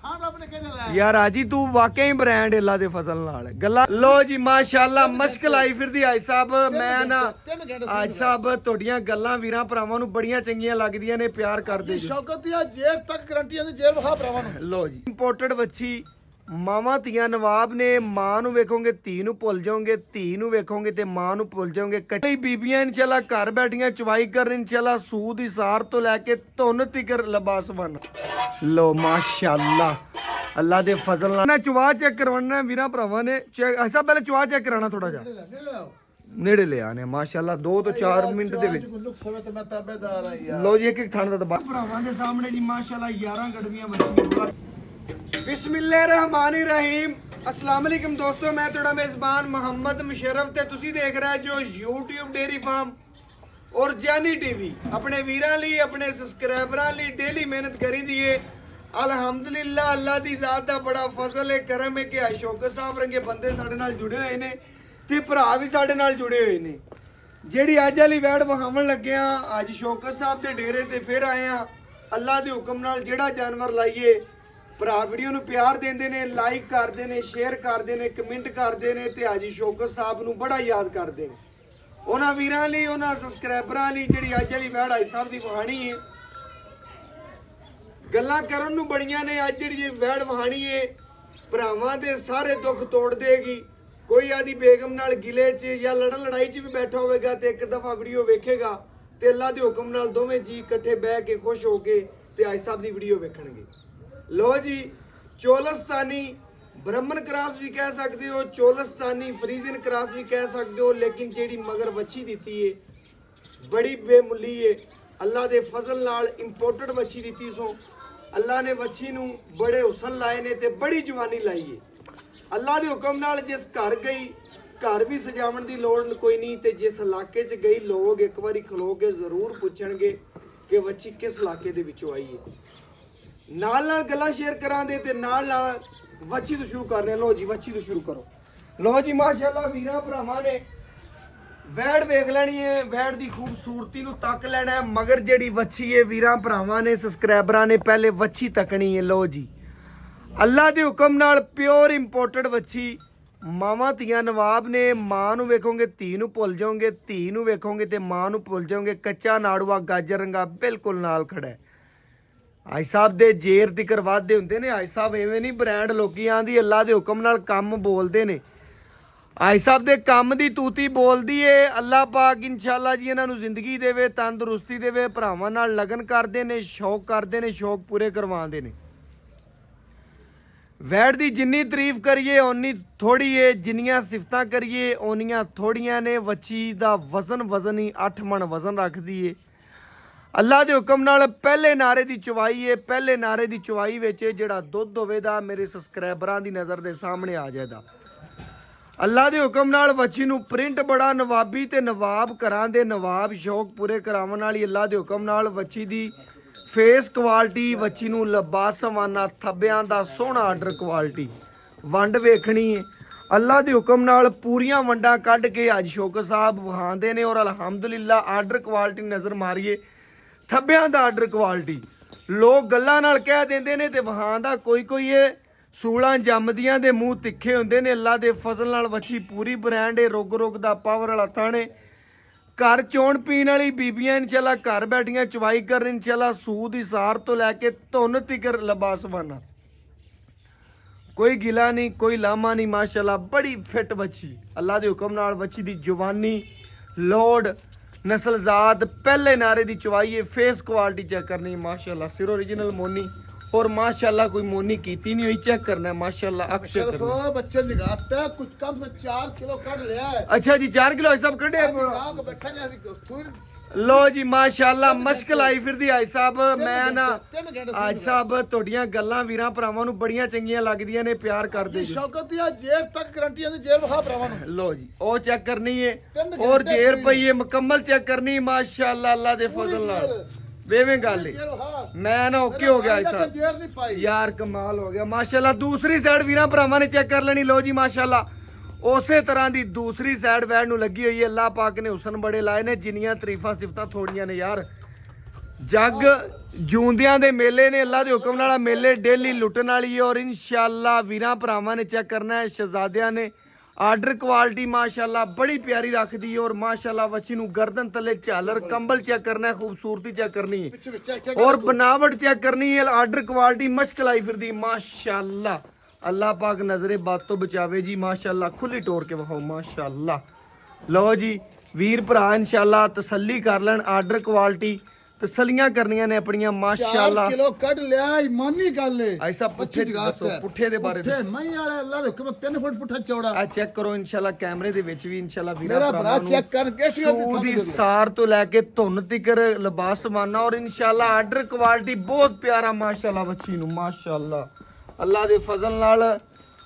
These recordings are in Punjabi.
यार आजी तू वाकई ब्रांड इला दे फजल नाल गल्ला लो जी माशाअल्लाह मुश्किल आई फिरदी आज साहब मैं ना आज साहब तोड़ियां गल्लां वीरां भरावां नूं बड़ियां चंगियां लगदियां ने प्यार करदे जी शौकत दी जेर तक गारंटी दी जेर वखा भरावां नूं लो जी इंपोर्टेड बच्ची मावां ਧੀਆਂ ਨਵਾਬ ਨੇ ਮਾਂ ਨੂੰ ਵੇਖੋਗੇ ਧੀ ਨੂੰ ਭੁੱਲ ਜਾਓਗੇ ਧੀ ਨੂੰ ਵੇਖੋਗੇ ਤੇ ਮਾਂ ਨੂੰ ਭੁੱਲ ਜਾਓਗੇ ਕਈ ਬੀਬੀਆਂ ਇਨਸ਼ਾਅੱਲਾ ਘਰ ਬੈਠੀਆਂ ਚਵਾਈ ਕਰਨ ਇਨਸ਼ਾਅੱਲਾ ਸੂਦ ਇਸਾਰ ਤੋਂ ਲੈ ਕੇ ਧੁੰਨ ਤਿਕਰ ਲਿਬਾਸ ਬਣ ਲੋ ਮਾਸ਼ਾਅੱਲਾ ਅੱਲਾ ਦੇ ਫਜ਼ਲ ਨਾਲ ਨਾ ਚਵਾ ਚੈੱਕ ਕਰਵਾਉਣਾ ਵੀਰਾਂ ਭਰਾਵਾਂ ਨੇ ਐਸਾ ਪਹਿਲੇ ਚਵਾ ਚੈੱਕ ਕਰਾਣਾ ਥੋੜਾ ਜਿਹਾ ਨੇੜੇ ਲੈ ਆਨੇ ਮਾਸ਼ਾਅੱਲਾ 2 ਤੋਂ 4 ਮਿੰਟ ਦੇ ਵਿੱਚ ਲੋ ਜੀ ਇੱਕ ਥਣ ਦਾ ਦਬਾ ਭਰਾਵਾਂ ਦੇ ਸਾਹਮਣੇ ਜੀ ਮਾਸ਼ਾਅੱਲਾ 11 ਗੜਵੀਆਂ ਬੱਚੀਆਂ बिस्मिल्लाहिर्रहमानिर्रहीम अस्सलाम वालेकुम दोस्तों मैं थोड़ा मेज़बान मोहम्मद मुशर्रफ ते तुसी देख रहे जो YouTube डेयरी फार्म और जानी टीवी अपने वीरां लई अपने सब्सक्राइबरां लई डेली मेहनत करी दी है अल्हम्दुलिल्लाह अल्लाह दी ज़ात दा बड़ा फजल है करम है कि अशोक साहब रंगे बंदे साडे नाल जुड़े हुए ने ते भरा भी साडे नाल जुड़े हुए ने जेहड़ी अज वाली वैड़ वखावन लगे आ अज शौकत साहब दे डेरे ते फिर आए आ अल्लाह दे हुक्म नाल जेहड़ा जानवर लाइए ਭਰਾ ਵੀਡੀਓ ਨੂੰ ਪਿਆਰ ਦਿੰਦੇ ਨੇ ਲਾਈਕ ਕਰਦੇ ਨੇ ਸ਼ੇਅਰ ਕਰਦੇ ਨੇ ਕਮੈਂਟ ਕਰਦੇ ਨੇ ਤੇ ਹਾਜੀ ਸ਼ੌਕਤ ਸਾਹਿਬ ਨੂੰ ਬੜਾ ਯਾਦ ਕਰਦੇ ਨੇ ਉਹਨਾਂ ਵੀਰਾਂ ਲਈ ਉਹਨਾਂ ਸਬਸਕ੍ਰਾਈਬਰਾਂ ਲਈ ਜਿਹੜੀ ਅੱਜ ਵਾਲੀ ਵੈੜ ਆਈ ਸਾਹਿਬ ਦੀ ਕਹਾਣੀ ਹੈ ਗੱਲਾਂ ਕਰਨ ਨੂੰ ਬੜੀਆਂ ਨੇ ਅੱਜ ਜਿਹੜੀ ਵੈੜ ਵਹਾਣੀ ਹੈ ਭਰਾਵਾਂ ਦੇ ਸਾਰੇ ਦੁੱਖ ਤੋੜ ਦੇਗੀ ਕੋਈ ਆਦੀ ਬੇਗਮ ਨਾਲ ਗਿਲੇ 'ਚ ਜਾਂ ਲੜਾਈ 'ਚ ਵੀ ਬੈਠਾ ਹੋਵੇਗਾ ਤੇ ਇੱਕ ਦਫਾ ਵੀਡੀਓ ਵੇਖੇਗਾ ਤੇ ਅੱਲਾ ਦੇ ਹੁਕਮ ਨਾਲ ਦੋਵੇਂ ਜੀ ਇਕੱਠੇ ਬਹਿ ਕੇ ਖੁਸ਼ ਹੋ ਕੇ ਤੇ ਆਈ ਸਾਹਿਬ ਦੀ ਵੀਡੀਓ ਵੇਖਣਗੇ लो जी चोलस्तानी ब्राह्मण क्रॉस भी कह सकते हो चोलस्तानी फ्रीजन क्रॉस भी कह सकते हो लेकिन जेड़ी मगर बच्ची दी है बड़ी बेमुली है अल्लाह दे फजल नाल इंपोर्टेड बच्ची दी सो अल्लाह ने बच्ची नूं बड़े हुसन लाए ने ते बड़ी जवानी लाई है अल्लाह दे हुक्म नाल जिस घर गई घर भी सजावन दी लोड़ कोई नहीं ते जिस इलाके च गई लोग एक बारी खलो के जरूर पूछणगे कि बच्ची किस इलाके दे विचों आई है नाल गल्लां शेयर करांदे ते नाल वच्छी तो शुरू करने लो जी वच्छी तो शुरू करो लो जी माशाअल्लाह वीरां भरावां ने वैड़ वेख लेनी है वैड़ दी खूबसूरती नूं तक लेना है मगर जेड़ी वच्छी है वीरां भरावां ने सब्सक्राइबरां ने पहले वच्छी तकनी है लो जी अल्लाह दे हुक्म नाल प्योर इंपोर्टेड वच्छी मावां ਧੀਆਂ नवाब ने मां नूं वेखोगे धी नूं भुल जाओगे धी नूं वेखोगे ते मां नूं भुल जाओगे कच्चा नाड़ूआ गाजर रंगा बिल्कुल नाल खड़ा है आई साहब दे जेर तिकर वादे हुंदे ने आई साहब एवें नहीं ब्रांड लोकी आंदी अल्लाह दे हुक्म नाल काम बोलदे ने आई साहब दे काम दी तूती बोलदी है अल्लाह पाक इंशाअल्लाह जी इन्हां नूं जिंदगी देवे तंदुरुस्ती देवे भरावां नाल लगन करदे ने शौक पूरे करवांदे ने वैड़ दी जिन्नी तारीफ करिए उन्नी थोड़ी है जिन्नियां सिफतां करिए उन्नियां थोड़ियां ने वच्छी दा वजन ही 8 मन वजन रखदी है अल्लाह दे हुक्म नाल पहले नारे दी चवाई है पहले नारे दी चवाई विच जिहड़ा दुध होवेगा मेरे सब्सक्राइबरां दी नज़र दे सामने आ जाएगा अल्लाह दे हुक्म नाल बच्ची नूं प्रिंट बड़ा नवाबी ते नवाब घरां दे नवाब शौक पूरे करावन वाली अल्लाह दे हुक्म नाल बच्ची दी फेस क्वालिटी बच्ची नूं लबासवाना थब्बियां दा सोहना आर्डर क्वालिटी वंड वेखणी है अल्लाह दे हुक्म नाल पूरियां वंडां कढ के अज शौकत साहब वहांदे ने और अलहमदुलिल्लाह आर्डर क्वालिटी नज़र मारीए थब्बियां दा आर्डर क्वालिटी लोग गल्लां नाल कह देंदे ने ते वहांदा कोई है सूलां जमदियां दे मूँह तिखे हुंदे ने अल्लाह दे फजल नाल वच्छी पूरी ब्रांड है रोग दा पावर वाला थाने घर चोण पीण वाली बीबियां इंशाअल्लाह घर बैठियां चवाई कर इंशाअल्लाह सूद इसार तो लैके धुन तिकर लिबास बना कोई गिला नहीं कोई लामा नहीं माशाअल्लाह बड़ी फिट बच्ची अल्लाह दे हुक्म नाल बच्ची दी जवानी लोड नस्ल जात पहले नारे दी चवाई है फेस क्वालिटी चेक करनी है माशाअल्लाह सिर ओरिजिनल मोनी और माशाअल्लाह कोई मोनी कीती नहीं हुई चेक करना है माशाअल्लाह अक्षर बच्चे जगाता है कुछ कम से 4 किलो कट लिया है अच्छा जी 4 किलो सब कटे बैठा नहीं लो जी माशाअल्लाह मुश्किल आई फिरदी आई साहब मैं ना आज साहब तोड़ियां गल्लां वीरां भरावां नूं बड़ियां चंगियां लगदियां ने प्यार करदे जी शौकत दी जेर तक गारंटी दी जेर वखा भरावां नूं लो जी ओ चेक करनी है और जेर पई है मुकम्मल चेक करनी माशाअल्लाह अल्लाह दे फजल नाल बेवें गल मैं ना ओके हो गया साहब यार कमाल हो गया माशाअल्लाह दूसरी साइड वीरां भरावां ने चेक कर लेनी लो जी माशाअल्लाह ਉਸੇ ਤਰ੍ਹਾਂ ਦੀ ਦੂਸਰੀ ਸਾਈਡ ਵੈੜ ਨੂੰ ਲੱਗੀ ਹੋਈ ਹੈ ਅੱਲਾਹ ਪਾਕ ਨੇ ਹੁਸਨ ਬੜੇ ਲਾਏ ਨੇ ਜਿੰਨੀਆਂ ਤਾਰੀਫਾਂ ਸਿਫਤਾਂ ਥੋੜੀਆਂ ਨੇ ਯਾਰ ਜੱਗ ਜੂੰਦਿਆਂ ਦੇ ਮੇਲੇ ਨੇ, ਅੱਲਾ ਦੇ ਹੁਕਮ ਨਾਲ ਮੇਲੇ ਡੇਲੀ ਲੁੱਟਣ ਵਾਲੀ ਹੈ। ਔਰ ਇਨਸ਼ਾਅੱਲਾ ਵੀਰਾਂ ਭਰਾਵਾਂ ਨੇ ਚੈੱਕ ਕਰਨਾ ਹੈ, ਸ਼ਹਜ਼ਾਦਿਆਂ ਨੇ ਆਰਡਰ ਕੁਆਲਿਟੀ ਮਾਸ਼ਾਅੱਲਾ ਬੜੀ ਪਿਆਰੀ ਰੱਖਦੀ ਹੈ। ਔਰ ਮਾਸ਼ਾਅੱਲਾ ਵੱਛੀ ਨੂੰ ਗਰਦਨ ਤਲੇ ਝਾਲਰ ਕੰਬਲ ਚੈੱਕ ਕਰਨਾ ਹੈ, ਖੂਬਸੂਰਤੀ ਚੈੱਕ ਕਰਨੀ ਹੈ ਔਰ बनावट चेक करनी है। आर्डर क्वालिटी मश्क लाई फिर दी माशाअल्लाह। अल्लाह पाक नजरे बात तो बचावे जी माशाअल्लाह। खुली टोर के वहाओ माशाअल्लाह। लो जी वीर भरा इंशाअल्लाह तसल्ली कर लैन। आर्डर क्वालिटी तसलियां करनियां ने अपनियां 4 माशाअल्लाह। किलो कट लिया ईमानी गल है ऐसा पुट्ठे दी दसो, पुट्ठे दे बारे पुट्ठे मई वाले अल्लाह दे हुक्म 3 फुट पुट्ठा चौड़ा आ चेक करो इंशाअल्लाह कैमरे दे विच भी इंशाअल्लाह वीरा मेरा भरावां भरा चेक करके सूदी सार तो लेके धुन तिकर लिबास माना। और इंशाअल्लाह आर्डर क्वालिटी बहुत प्यारा माशाअल्लाह वच्छी नु माशाअल्लाह। अल्लाह दे फजल नाल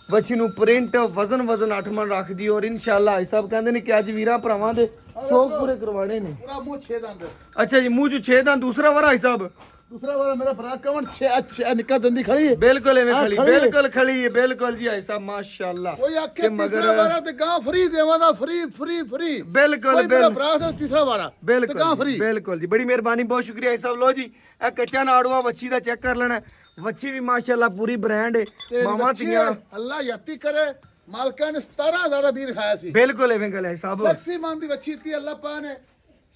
वच्छी नु प्रिंट वजन 8 मन रख दी। और इंशाअल्लाह भाई साहब कहंदे ने कि अज वीरा भरावां दे शौक पूरे करवाने ने। पूरा मुंह 6 दंद अच्छा जी मुंह जो 6 दांत दूसरा वाला भाई साहब दूसरा वाला मेरा भरा कवन 6 अच्छा निका दंदी खड़ी है बिल्कुल एवें खड़ी खड़ी है। बिल्कुल खड़ी है बिल्कुल जी भाई साहब माशाअल्लाह। कोई आके तीसरा वाला ते गां फ्री देवादा फ्री फ्री फ्री बिल्कुल कोई मेरा भरा तो तीसरा वाला ते बिल्कुल गां जी, फ्री बिल्कुल जी बड़ी मेहरबानी बहुत शुक्रिया भाई साहब। लो जी ए कच्चा नाड़ुआ वच्छी दा चेक कर लेना। वच्छी भी माशाअल्लाह पूरी ब्रांड है। तेरी मामा बच्ची तियां है, अल्लाह याती करे मालका ने 17,000 बीर खाया सी बिल्कुल एवें गल है साहब सेक्सी मान दी बच्ची थी अल्लाह पा ने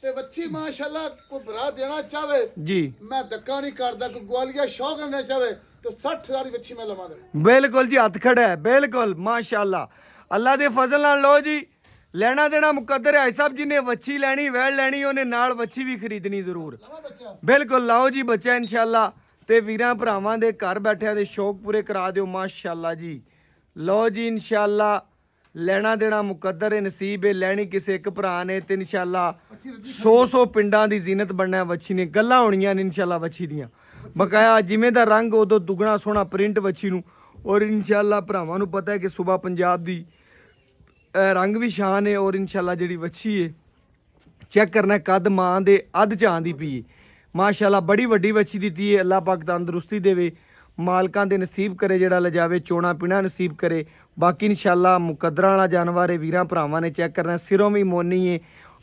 ते बच्ची माशाअल्लाह को भरा देना चाहे जी मैं धक्का नहीं करदा को ग्वालिया शौक करना चाहे तो 60,000 की बच्ची मैं लवा दे बिल्कुल जी हथ खड़ा है बिल्कुल माशाअल्लाह। अल्लाह दे फजल नाल लो जी लेना देना मुकद्दर है साहब। जिन्हें वच्छी लैनी वैड़ लैनी उन्हें नाल वच्छी भी खरीदनी जरूर लवा बच्चा बिल्कुल लाओ जी बच्चा इंशाअल्लाह। ते वीरां भरावां दे घर बैठिया दे शौक पूरे करा दिओ माशाअल्लाह जी। लो जी इंशाअल्लाह ਲੈਣਾ ਦੇਣਾ ਮੁਕੱਦਰ ਹੈ ਨਸੀਬ ਹੈ। ਲੈਣੀ ਕਿਸੇ ਇੱਕ ਭਰਾ ਨੇ ਤੇ ਇਨਸ਼ਾਅੱਲਾ 100 ਪਿੰਡਾਂ ਦੀ ਜ਼ੀਨਤ ਬਣਨਾ ਹੈ ਵੱਛੀ ਨੇ। ਗੱਲਾਂ ਹੋਣੀਆਂ ਨੇ ਇਨਸ਼ਾਅੱਲਾ ਵੱਛੀ ਦੀਆਂ ਬਕਾਇਆ ਜਿਵੇਂ ਦਾ ਰੰਗ ਉਦੋਂ ਦੁੱਗਣਾ ਸੋਹਣਾ ਪ੍ਰਿੰਟ ਵੱਛੀ ਨੂੰ। ਔਰ ਇਨਸ਼ਾਅੱਲਾ ਭਰਾਵਾਂ ਨੂੰ ਪਤਾ ਹੈ ਕਿ ਸਵੇਰ ਪੰਜਾਬ ਦੀ ਰੰਗ ਵੀ ਸ਼ਾਨ ਹੈ। ਔਰ ਇਨਸ਼ਾਅੱਲਾ ਜਿਹੜੀ ਵੱਛੀ ਹੈ ਚੈੱਕ ਕਰਨਾ ਕੱਦ ਮਾਂ ਦੇ ਅੱਧ ਚਾਂ ਦੀ ਪਈ ਹੈ ਮਾਸ਼ਾਅੱਲਾ। ਬੜੀ ਵੱਡੀ ਵੱਛੀ ਦਿੱਤੀ ਹੈ। ਅੱਲਾਹ ਪਾਕ ਤੰਦਰੁਸਤੀ ਦੇਵੇ ਮਾਲਕਾਂ ਦੇ ਨਸੀਬ ਕਰੇ ਜਿਹੜਾ ਲਿਜਾਵੇ ਚੋਣਾ ਪੀਣਾ ਨਸੀਬ ਕਰੇ। ਬਾਕੀ ਇਨਸ਼ਾਅੱਲਾ ਮੁਕੱਦਰਾਂ ਵਾਲਾ ਜਾਨਵਰ ਹੈ ਵੀਰਾਂ ਭਰਾਵਾਂ ਨੇ ਚੈੱਕ ਕਰਨਾ। ਸਿਰੋਂ ਵੀ ਮੋਨੀ ਹੈ।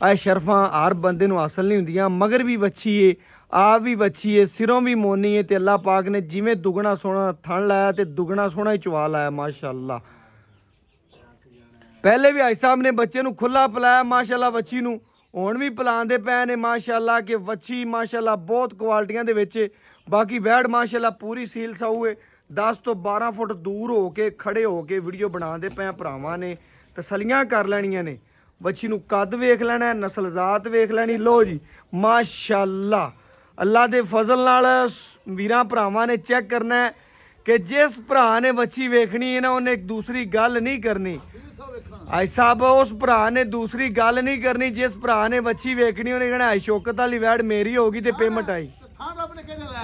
ਇਹ ਸ਼ਰਫਾਂ ਹਰ ਬੰਦੇ ਨੂੰ ਹਾਸਲ ਨਹੀਂ ਹੁੰਦੀਆਂ ਮਗਰ ਵੀ ਵੱਛੀ ਹੈ ਆਪ ਵੀ ਵੱਛੀ ਹੈ ਸਿਰੋਂ ਵੀ ਮੋਨੀ ਹੈ। ਤੇ ਅੱਲਾਹ ਪਾਕ ਨੇ ਜਿਵੇਂ ਦੁੱਗਣਾ ਸੋਹਣਾ ਥਣ ਲਾਇਆ ਤੇ ਦੁੱਗਣਾ ਸੋਹਣਾ ਹੀ ਚਵਾ ਲਾਇਆ ਮਾਸ਼ਾਅੱਲਾ। ਪਹਿਲੇ ਵੀ ਭਾਈ ਸਾਹਿਬ ਨੇ ਬੱਚੇ ਨੂੰ ਖੁੱਲਾ ਪਿਲਾਇਆ ਮਾਸ਼ਾਅੱਲਾ ਵੱਛੀ ਨੂੰ ਹੁਣ ਵੀ ਪਿਲਾਉਂਦੇ ਪਏ ਨੇ ਮਾਸ਼ਾਅੱਲਾ। ਕਿ ਵੱਛੀ ਮਾਸ਼ਾਅੱਲਾ ਬਹੁਤ ਕੁਆਲਿਟੀਆਂ ਦੇ ਵਿੱਚ ਬਾਕੀ ਵੈੜ ਮਾਸ਼ਾਅੱਲਾ ਪੂਰੀ ਸੀਲ ਸਾਊ ਹੈ। 10 ਤੋਂ 12 ਫੁੱਟ ਦੂਰ ਹੋ ਕੇ ਖੜੇ ਹੋ ਕੇ ਵੀਡੀਓ ਬਣਾਉਂਦੇ ਪਏ ਭਰਾਵਾਂ ਨੇ ਤਸੱਲੀਆਂ ਕਰ ਲੈਣੀਆਂ ਨੇ। ਵੱਛੀ ਨੂੰ ਕੱਦ ਵੇਖ ਲੈਣਾ ਨਸਲ ਜ਼ਾਤ ਵੇਖ ਲੈਣੀ। ਲੋ ਜੀ ਮਾਸ਼ਾਅੱਲਾ ਅੱਲਾ ਦੇ ਫਜ਼ਲ ਨਾਲ ਵੀਰਾਂ ਭਰਾਵਾਂ ਨੇ ਚੈੱਕ ਕਰਨਾ ਹੈ ਕਿ ਜਿਸ ਭਰਾ ਨੇ ਵੱਛੀ ਵੇਖਣੀ ਹੈ ਨਾ ਉਹਨੇ ਇੱਕ ਦੂਸਰੀ ਗੱਲ ਨਹੀਂ ਕਰਨੀ। ਆਈ ਸਾਹਿਬ ਉਸ ਭਰਾ ਨੇ ਦੂਸਰੀ ਗੱਲ ਨਹੀਂ ਕਰਨੀ। ਜਿਸ ਭਰਾ ਨੇ ਵੱਛੀ ਵੇਖਣੀ ਉਹਨੇ ਕਹਿਣਾ ਸ਼ੌਕਤ ਵਾਲੀ ਵੈੜ ਮੇਰੀ ਹੋਗੀ ਤੇ ਪੇਮੈਂਟ ਆਈ।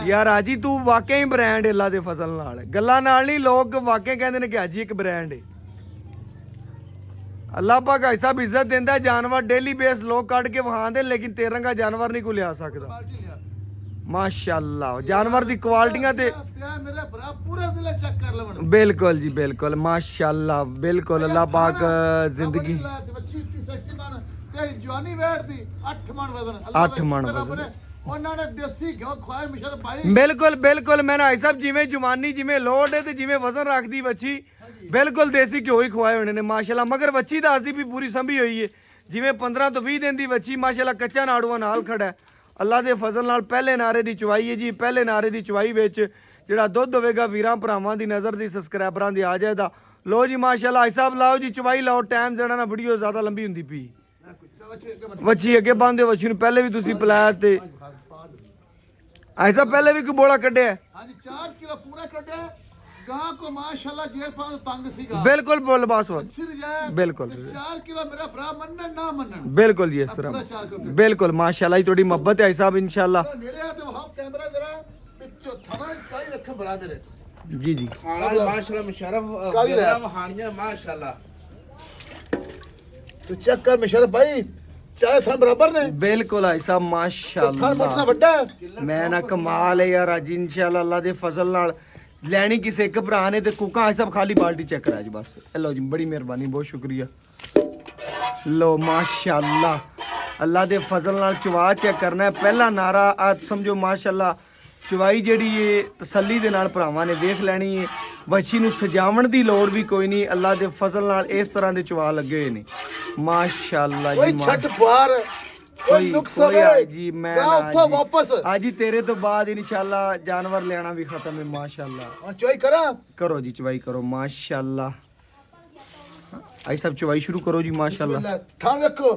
ਯਾਰ ਹਾਜੀ ਤੂੰ ਵਾਕਿਆ ਹੀ ਬ੍ਰਾਂਡ ਹੈ ਅੱਲਾ ਦੇ ਫਜ਼ਲ ਨਾਲ ਗੱਲਾਂ ਨਾਲ ਨਹੀਂ ਲੋਕ ਵਾਕਿਆ ਕਹਿੰਦੇ ਨੇ ਕਿ ਹਾਜੀ ਇੱਕ ਬ੍ਰਾਂਡ ਹੈ। ਅੱਲਾਹ ਪਾਕ ਭਾਈ ਸਾਹਿਬ ਇੱਜ਼ਤ ਦਿੰਦਾ ਜਾਨਵਰ ਡੇਲੀ ਬੇਸ ਲੋਕ ਕੱਢ ਕੇ ਵਹਾਉਂਦੇ ਲੇਕਿਨ ਤੇਰੰਗਾ ਜਾਨਵਰ ਨਹੀਂ ਕੋਈ ਲਿਆ ਸਕਦਾ ਮਾਸ਼ਾਅੱਲਾ। ਜਾਨਵਰ ਦੀ ਕੁਆਲਿਟੀਆਂ ਤੇ मेरा भरा पूरा दिल चेक कर लेवन बिल्कुल जी बिल्कुल माशाअल्लाह बिल्कुल अल्लाह पाक जिंदगी बच्ची इतनी सेक्सी मन ते जवानी बैठ दी 8 मन वजन 8 मन वजन ਉਹਨਾਂ ਨੇ ਦੇਸੀ ਘਿਓ ਖਵਾਏ ਮਿਸ਼ਰ ਭਾਈ ਬਿਲਕੁਲ ਬਿਲਕੁਲ ਮੈਂ ਨਾ ਸਾਹਿਬ ਜਿਵੇਂ ਜਵਾਨੀ ਜਿਵੇਂ ਲੋਡ ਹੈ ਤੇ ਜਿਵੇਂ ਵਜ਼ਨ ਰੱਖਦੀ ਵੱਛੀ ਬਿਲਕੁਲ ਦੇਸੀ ਘਿਓ ਹੀ ਖਵਾਏ ਹੋਣੇ ਨੇ ਮਾਸ਼ਾਅੱਲਾ। ਮਗਰ ਵੱਛੀ ਦੱਸਦੀ ਵੀ ਪੂਰੀ ਸੰਭੀ ਹੋਈ ਹੈ ਜਿਵੇਂ 15 ਤੋਂ 20 ਦਿਨ ਦੀ ਵੱਛੀ ਮਾਸ਼ਾਅੱਲਾ ਕੱਚਾ ਨਾੜੂਆ ਨਾਲ ਖੜਾ ਹੈ। ਅੱਲਾ ਦੇ ਫਜ਼ਲ ਨਾਲ ਪਹਿਲੇ ਨਾਰੇ ਦੀ ਚਵਾਈ ਹੈ ਜੀ। ਪਹਿਲੇ ਨਾਰੇ ਦੀ ਚਵਾਈ ਵਿੱਚ ਜਿਹੜਾ ਦੁੱਧ ਹੋਵੇਗਾ ਵੀਰਾਂ ਭਰਾਵਾਂ ਦੀ ਨਜ਼ਰ ਦੀ ਸਬਸਕ੍ਰਾਈਬਰਾਂ ਦੀ ਆ ਜਾਏਗਾ। ਲੋ ਜੀ ਮਾਸ਼ਾਅੱਲਾ ਭਾਈ ਸਾਹਿਬ ਲਾਓ ਜੀ ਚਵਾਈ ਲਾਓ ਟਾਈਮ ਦੇਣਾ ਨਾ ਵੀਡੀਓ ਜ਼ਿਆਦਾ ਲੰਬੀ ਹੁੰਦੀ ਪਈ ਵੱਛੀ ਅੱਗੇ ਬੰਦੇ ਵੱਛੀ ਨੂੰ ਪਹਿਲੇ ਵੀ ਤੁਸੀਂ ਪਿਲਾਇਆ ਤੇ ऐसा पहले भी कोई बोला कटे है हाँ जी 4 किलो पूरा कटे गां को माशाल्लाह जेल पास तंग सीगा बिल्कुल बोल बास बिल्कुल 4 किलो मेरा भरा मनन ना मनन बिल्कुल जी इस तरह बिल्कुल माशाल्लाह थोड़ी मोहब्बत है साहब इंशाल्लाह नेड़े ते वहां कैमरा जरा पिछो थमा चाई रख भरा दे जी जी खाना माशाल्लाह मुशर्रफ गदरा वहानिया माशाल्लाह तू चेक कर मुशर्रफ भाई चाहे थान बराबर ने बिल्कुल भाई साहब माशाल्लाह थान मोटसा बड़ा है मैं ना कमाल है यार आज इंशाल्लाह अल्लाह दे फजल नाल ਲੈਣੀ ਕਿਸੇ ਇੱਕ ਭਰਾ ਨੇ ਤੇ ਕੁੱਕਾਂ ਆ ਸਭ ਖਾਲੀ ਬਾਲਟੀ ਚੈੱਕ ਕਰਾ ਜੀ ਬਸ। ਲਓ ਜੀ ਬੜੀ ਮਿਹਰਬਾਨੀ ਬਹੁਤ ਸ਼ੁਕਰੀਆ। ਲਓ ਮਾਸ਼ਾਅੱਲਾ ਅੱਲਾ ਦੇ ਫਜ਼ਲ ਨਾਲ ਚਵਾ ਚੈੱਕ ਕਰਨਾ ਹੈ। ਪਹਿਲਾ ਨਾਰਾ ਆ ਸਮਝੋ ਮਾਸ਼ਾਅੱਲਾ ਚਵਾਈ ਜਿਹੜੀ ਏ ਤਸੱਲੀ ਦੇ ਨਾਲ ਭਰਾਵਾਂ ਨੇ ਵੇਖ ਲੈਣੀ ਏ। ਵੱਛੀ ਨੂੰ ਸਜਾਵਣ ਦੀ ਲੋੜ ਵੀ ਕੋਈ ਨਹੀਂ, ਅੱਲਾ ਦੇ ਫਜ਼ਲ ਨਾਲ ਇਸ ਤਰ੍ਹਾਂ ਦੇ ਚਵਾ ਲੱਗੇ ਹੋਏ ਨੇ ਮਾਸ਼ਾਅੱਲਾ ਜੀ। ਕੋਈ ਛੱਟ ਬਾਰ ਕੋਈ ਨੁਕਸ ਹੋਵੇ ਜੀ ਮੈਂ ਗਾ ਉੱਥੋਂ ਵਾਪਸ ਅੱਜ ਹੀ ਤੇਰੇ ਤੋਂ ਬਾਅਦ ਇਨਸ਼ਾਅੱਲਾ ਜਾਨਵਰ ਲੈਣਾ ਵੀ ਖਤਮ ਹੈ ਮਾਸ਼ਾਅੱਲਾ। ਹਾਂ ਚੋਈ ਕਰਾਂ ਕਰੋ ਜੀ ਚਵਾਈ ਕਰੋ ਮਾਸ਼ਾਅੱਲਾ। ਆਈ ਸਭ ਚਵਾਈ ਸ਼ੁਰੂ ਕਰੋ ਜੀ ਮਾਸ਼ਾਅੱਲਾ। ਬਿਸਮਿल्लाह ਥਾਂ ਵੇਖੋ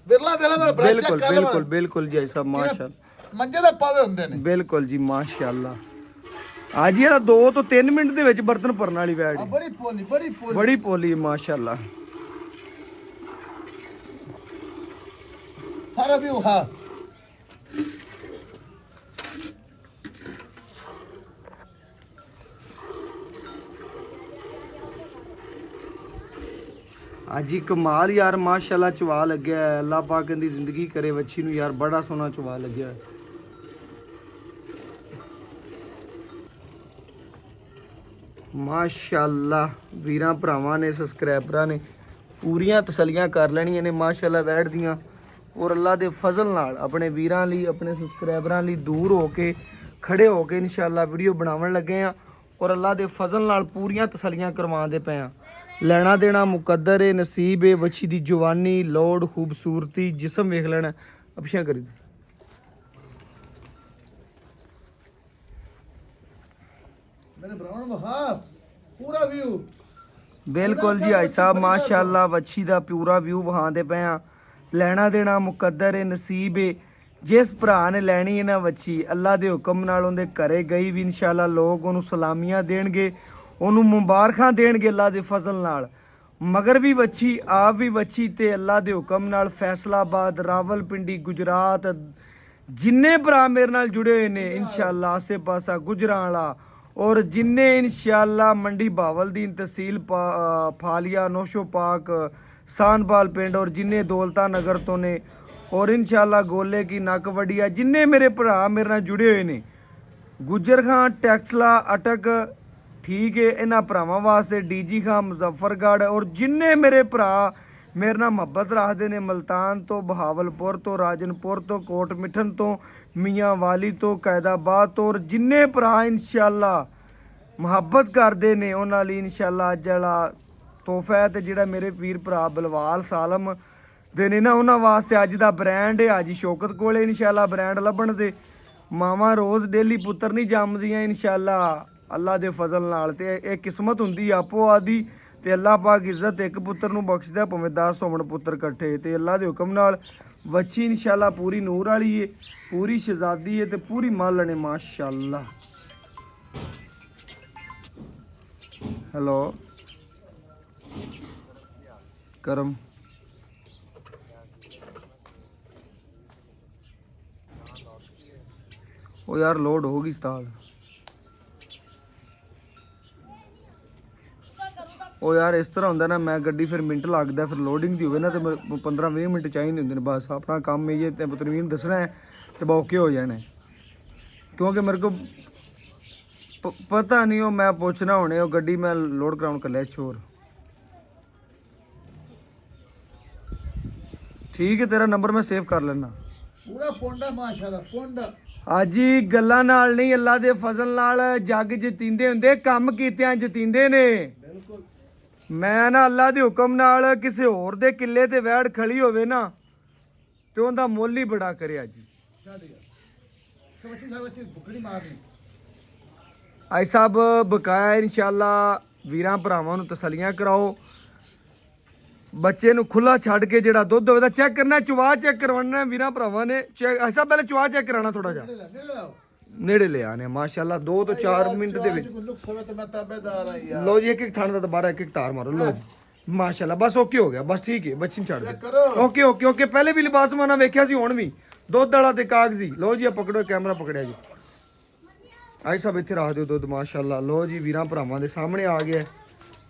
ਵਿਰਲਾ ਵਿਰਲਾ ਮੇਰਾ ਬਰਾ ਚੈੱਕ ਬਿਲਕੁਲ ਕਰ ਬਿਲਕੁਲ ਬਿਲकुल ਜੀ ਆਈ ਸਭ ਮਾਸ਼ਾਅੱਲਾ। ਮੰਜੇ ਦੇ ਪਾਵੇ ਹੁੰਦੇ ਨੇ ਬਿਲकुल ਜੀ ਮਾਸ਼ਾਅੱਲਾ। ਅੱਜ ਇਹਦਾ 2 ਤੋਂ 3 ਮਿੰਟ ਦੇ ਵਿੱਚ ਬਰਤਨ ਭਰਨ ਵਾਲੀ ਵੈੜ ਆ ਬੜੀ ਪੋਲੀ ਬੜੀ ਪੋਲੀ ਮਾਸ਼ਾਅੱਲਾ। ਸਾਰਾ ਵੀ ਉਹਾ ਅੱਜ ਹੀ ਕਮਾਲ ਯਾਰ ਮਾਸ਼ਾਅੱਲਾ ਚਵਾ ਲੱਗਿਆ ਹੈ। ਅੱਲਾਹ ਪਾਕ ਦੀ ਜ਼ਿੰਦਗੀ ਕਰੇ ਵੱਛੀ ਨੂੰ ਯਾਰ, ਬੜਾ ਸੋਹਣਾ ਚਵਾ ਲੱਗਿਆ ਹੈ। ਮਾਸ਼ਾਅੱਲਾ ਵੀਰਾਂ ਭਰਾਵਾਂ ਨੇ ਸਬਸਕ੍ਰਾਈਬਰਾਂ ਨੇ ਪੂਰੀਆਂ ਤਸੱਲੀਆਂ ਕਰ ਲੈਣੀਆਂ ਨੇ ਮਾਸ਼ਾਅੱਲਾ ਵੈੜ ਦੀਆਂ। ਔਰ ਅੱਲਾ ਦੇ ਫਜ਼ਲ ਨਾਲ ਆਪਣੇ ਵੀਰਾਂ ਲਈ ਆਪਣੇ ਸਬਸਕ੍ਰਾਈਬਰਾਂ ਲਈ ਦੂਰ ਹੋ ਕੇ ਖੜੇ ਹੋ ਕੇ ਇਨਸ਼ਾਅੱਲਾ ਵੀਡੀਓ ਬਣਾਉਣ ਲੱਗੇ ਆ। ਔਰ ਅੱਲਾ ਦੇ ਫਜ਼ਲ ਨਾਲ ਪੂਰੀਆਂ ਤਸੱਲੀਆਂ ਕਰਵਾਉਂਦੇ ਪਏ ਆ। ਲੈਣਾ ਦੇਣਾ ਮੁਕੱਦਰ ਏ, ਨਸੀਬ ਏ। ਵੱਛੀ ਦੀ ਜਵਾਨੀ, ਲੋੜ, ਖੂਬਸੂਰਤੀ, ਜਿਸਮ ਵੇਖ ਲੈਣਾ। ਅਪਸ਼ਾ ਕਰੀ ਮੇਰੇ ਭਰਾਵਾਂ ਨੂੰ ਵਹਾ ਪੂਰਾ ਵਿਊ ਬਿਲਕੁਲ ਜੀ ਹਾਈ ਸਾਹਿਬ ਮਾਸ਼ਾਅੱਲਾ ਵੱਛੀ ਦਾ ਪੂਰਾ ਵਿਊ ਵਹਾਉਂਦੇ ਪਏ ਆ। ਲੈਣਾ ਦੇਣਾ ਮੁਕੱਦਰ ਏ, ਨਸੀਬ ਏ। ਜਿਸ ਭਰਾ ਨੇ ਲੈਣੀ ਹੈ ਨਾ ਵੱਛੀ, ਅੱਲਾ ਦੇ ਹੁਕਮ ਨਾਲ ਉਹਦੇ ਘਰੇ ਗਈ ਵੀ ਇਨਸ਼ਾਅੱਲਾ ਲੋਕ ਉਹਨੂੰ ਸਲਾਮੀਆਂ ਦੇਣਗੇ, ਉਹਨੂੰ ਮੁਬਾਰਕਾਂ ਦੇਣਗੇ ਅੱਲਾ ਦੇ ਫਜ਼ਲ ਨਾਲ। ਮਗਰ ਵੀ ਵੱਛੀ, ਆਪ ਵੀ ਵੱਛੀ ਤੇ ਅੱਲਾ ਦੇ ਹੁਕਮ ਨਾਲ ਫੈਸਲਾਬਾਦ, ਰਾਵਲਪਿੰਡੀ, ਗੁਜਰਾਤ ਜਿੰਨੇ ਭਰਾ ਮੇਰੇ ਨਾਲ ਜੁੜੇ ਹੋਏ ਨੇ ਇਨਸ਼ਾਅੱਲਾ, ਆਸੇ ਪਾਸਾ ਗੁਜਰਾਂ ਵਾਲਾ ਔਰ ਜਿੰਨੇ ਇਨਸ਼ਾਅੱਲਾ ਮੰਡੀ ਬਾਵਲ ਦੀ ਤਹਿਸੀਲ ਫਾਲੀਆ, ਨੋਸ਼ੋ ਪਾਕ, ਸਾਨਪਾਲ ਪਿੰਡ ਔਰ ਜਿੰਨੇ ਦੌਲਤਾ ਨਗਰ ਤੋਂ ਨੇ ਔਰ ਇਨਸ਼ਾਅੱਲਾ ਗੋਲੇ ਕੀ ਨੱਕ ਵੜੀਆ, ਜਿੰਨੇ ਮੇਰੇ ਭਰਾ ਮੇਰੇ ਨਾਲ ਜੁੜੇ ਹੋਏ ਨੇ, ਗੁਜਰ ਖਾਂ, ਟੈਕਸਲਾ, ਅਟਕ, ਠੀਕ ਹੈ, ਇਹਨਾਂ ਭਰਾਵਾਂ ਵਾਸਤੇ ਡੀਜੀ ਖਾਂ, ਮੁਜ਼ੱਫਰਗੜ੍ਹ ਔਰ ਜਿੰਨੇ ਮੇਰੇ ਭਰਾ ਮੇਰੇ ਨਾਲ ਮੁਹੱਬਤ ਰੱਖਦੇ ਨੇ ਮਲਤਾਨ ਤੋਂ, ਬਹਾਵਲਪੁਰ ਤੋਂ, ਰਾਜਨਪੁਰ ਤੋਂ, ਕੋਟ ਮਿਠਨ ਤੋਂ, ਮੀਆਂ ਵਾਲੀ ਤੋਂ, ਕਾਇਦਾਬਾਦ ਤੋਂ ਔਰ ਜਿੰਨੇ ਭਰਾ ਇਨਸ਼ਾਅੱਲਾ ਮੁਹੱਬਤ ਕਰਦੇ ਨੇ ਉਹਨਾਂ ਲਈ ਇਨਸ਼ਾਅੱਲਾ ਅੱਜ ਵਾਲਾ ਤੋਹਫਾ ਹੈ। ਤੇ ਜਿਹੜਾ ਮੇਰੇ ਵੀਰ ਭਰਾ ਬਲਵਾਲ ਸਾਲਮ ਦੇ ਨੇ ਨਾ, ਉਹਨਾਂ ਵਾਸਤੇ ਅੱਜ ਦਾ ਬ੍ਰਾਂਡ ਹੈ। ਹਾਜੀ ਸ਼ੌਕਤ ਕੋਲੇ ਇਨਸ਼ਾਅੱਲਾ ਬ੍ਰਾਂਡ ਲੱਭਣ ਦੇ ਮਾਵਾਂ ਰੋਜ਼ ਡੇਲੀ ਪੁੱਤਰ ਨਹੀਂ ਜੰਮਦੀਆਂ ਇਨਸ਼ਾਅੱਲਾ ਅੱਲਾ ਦੇ ਫਜ਼ਲ ਨਾਲ। ਤੇ ਇਹ ਕਿਸਮਤ ਹੁੰਦੀ ਆਪੋ ਆਦੀ ਤੇ ਅੱਲਾ ਪਾਕ ਇੱਜ਼ਤ ਇੱਕ ਪੁੱਤਰ ਨੂੰ ਬਖਸ਼ਦਾ ਭਾਵੇਂ 10 ਹੋਵਣ ਪੁੱਤਰ ਇਕੱਠੇ। ਤੇ ਅੱਲਾ ਦੇ ਹੁਕਮ ਨਾਲ ਵੱਛੀ ਇਨਸ਼ਾਅੱਲਾ ਪੂਰੀ ਨੂਰ ਵਾਲੀ ਏ, ਪੂਰੀ ਸ਼ਹਿਜ਼ਾਦੀ ਏ ਤੇ ਪੂਰੀ ਮਾਲਣ ਨੇ ਮਾਸ਼ਾਅੱਲਾ। ਹੈਲੋ ਕਰਮ ਉਹ ਯਾਰ ਲੋਡ ਹੋ ਗਈ ਉਸਤਾਦ। ਉਹ ਯਾਰ ਇਸ ਤਰ੍ਹਾਂ ਹੁੰਦਾ ਨਾ, ਮੈਂ ਗੱਡੀ ਫਿਰ ਮਿੰਟ ਲੱਗਦਾ, ਫਿਰ ਲੋਡਿੰਗ ਦੀ ਹੋਵੇ ਨਾ ਤੇ 15-20 ਮਿੰਟ ਚਾਹੀਦੇ ਹੁੰਦੇ ਨੇ ਬਸ। ਆਪਣਾ ਕੰਮ ਇਹ ਜੇ ਤੇ ਪਤਰਵੀਰ ਨੂੰ ਦੱਸਣਾ ਹੈ ਤੇ ਬੌਕੇ ਹੋ ਜਾਣਾ ਹੈ। ਕਿਉਂਕਿ ਮੇਰੇ ਕੋ ਪਤਾ ਨਹੀਂ, ਉਹ ਮੈਂ ਪੁੱਛਣਾ ਹੁਣੇ, ਉਹ ਗੱਡੀ ਮੈਂ ਲੋਡ ਕਰਾਉਣ ਕੱਲਿਆ ਛੋਰ। ਠੀਕ ਹੈ, ਤੇਰਾ ਨੰਬਰ ਮੈਂ ਸੇਵ ਕਰ ਲੈਣਾ। ਪੂਰਾ ਪੋਂਡਾ ਮਾਸ਼ਾਅੱਲਾ ਪੋਂਡਾ। ਅੱਜ ਹੀ ਗੱਲਾਂ ਨਾਲ ਨਹੀਂ, ਅੱਲਾ ਦੇ ਫਜ਼ਲ ਨਾਲ ਜੱਗ ਜਿੱਤਿੰਦੇ ਹੁੰਦੇ, ਕੰਮ ਕੀਤਿਆਂ ਜਿੱਤਿੰਦੇ ਨੇ। ਬਿਲਕੁਲ ਮੈਂ ਨਾ ਅੱਲਾ ਦੇ ਹੁਕਮ ਨਾਲ ਕਿਸੇ ਹੋਰ ਦੇ ਕਿੱਲੇ ਤੇ ਵੈੜ ਖੜੀ ਹੋਵੇ ਨਾ ਤੇ ਉਹਦਾ ਮੁੱਲ ਹੀ ਬੜਾ ਕਰਿਆ ਜੀ। ਬੱਚੀ ਭੁੱਖੜੀ ਮਾਰਨੀ ਆਈ ਸਭ ਬਕਾਇਆ ਇਨਸ਼ਾਅੱਲਾ ਵੀਰਾਂ ਭਰਾਵਾਂ ਨੂੰ ਤਸੱਲੀਆਂ ਕਰਾਓ। ਬੱਚੇ ਨੂੰ ਖੁੱਲਾ ਛੱਡ ਕੇ ਜਿਹੜਾ ਦੁੱਧ ਹੋਵੇ ਤਾਂ ਚੈੱਕ ਕਰਨਾ, ਚਵਾ ਚੈੱਕ ਕਰਵਾਉਣਾ ਵੀਰਾਂ ਭਰਾਵਾਂ ਨੇ। ਆਈ ਸਭ ਪਹਿਲੇ ਚਵਾ ਚੈੱਕ ਕਰਾਉਣਾ ਥੋੜਾ ਜਿਹਾ ਨੇੜੇ ਲੈ ਆਨੇ ਮਾਸ਼ਾਅੱਲਾ 2 ਤੋਂ 4 ਮਿੰਟ ਦੇ ਵਿੱਚ। ਲੋ ਜੀ ਇੱਕ ਇੱਕ ਥਾਣ ਦਾ ਦੁਬਾਰਾ ਇੱਕ ਇੱਕ ਤਾਰ ਮਾਰੋ। ਲੋ ਜੀ ਮਾਸ਼ਾਅੱਲਾ ਬਸ ਓਕੇ ਹੋ ਗਿਆ, ਬਸ ਠੀਕ ਹੈ, ਬੱਚੀ ਨੂੰ ਛੱਡ ਦੇ। ਓਕੇ ਓਕੇ ਓਕੇ, ਪਹਿਲੇ ਵੀ ਲਿਬਾਸ ਮਾਨਾ ਵੇਖਿਆ ਸੀ, ਹੁਣ ਵੀ ਦੁੱਧ ਵਾਲਾ ਤੇ ਕਾਗਜ਼ੀ। ਲੋ ਜੀ ਆ ਪਕੜੋ, ਕੈਮਰਾ ਪਕੜਿਆ ਜੀ। ਆਈ ਸਭ ਇੱਥੇ ਰੱਖ ਦਿਓ ਦੁੱਧ ਮਾਸ਼ਾਅੱਲਾ। ਲੋ ਜੀ ਵੀਰਾਂ ਭਰਾਵਾਂ ਦੇ ਸਾਹਮਣੇ ਆ ਗਿਆ।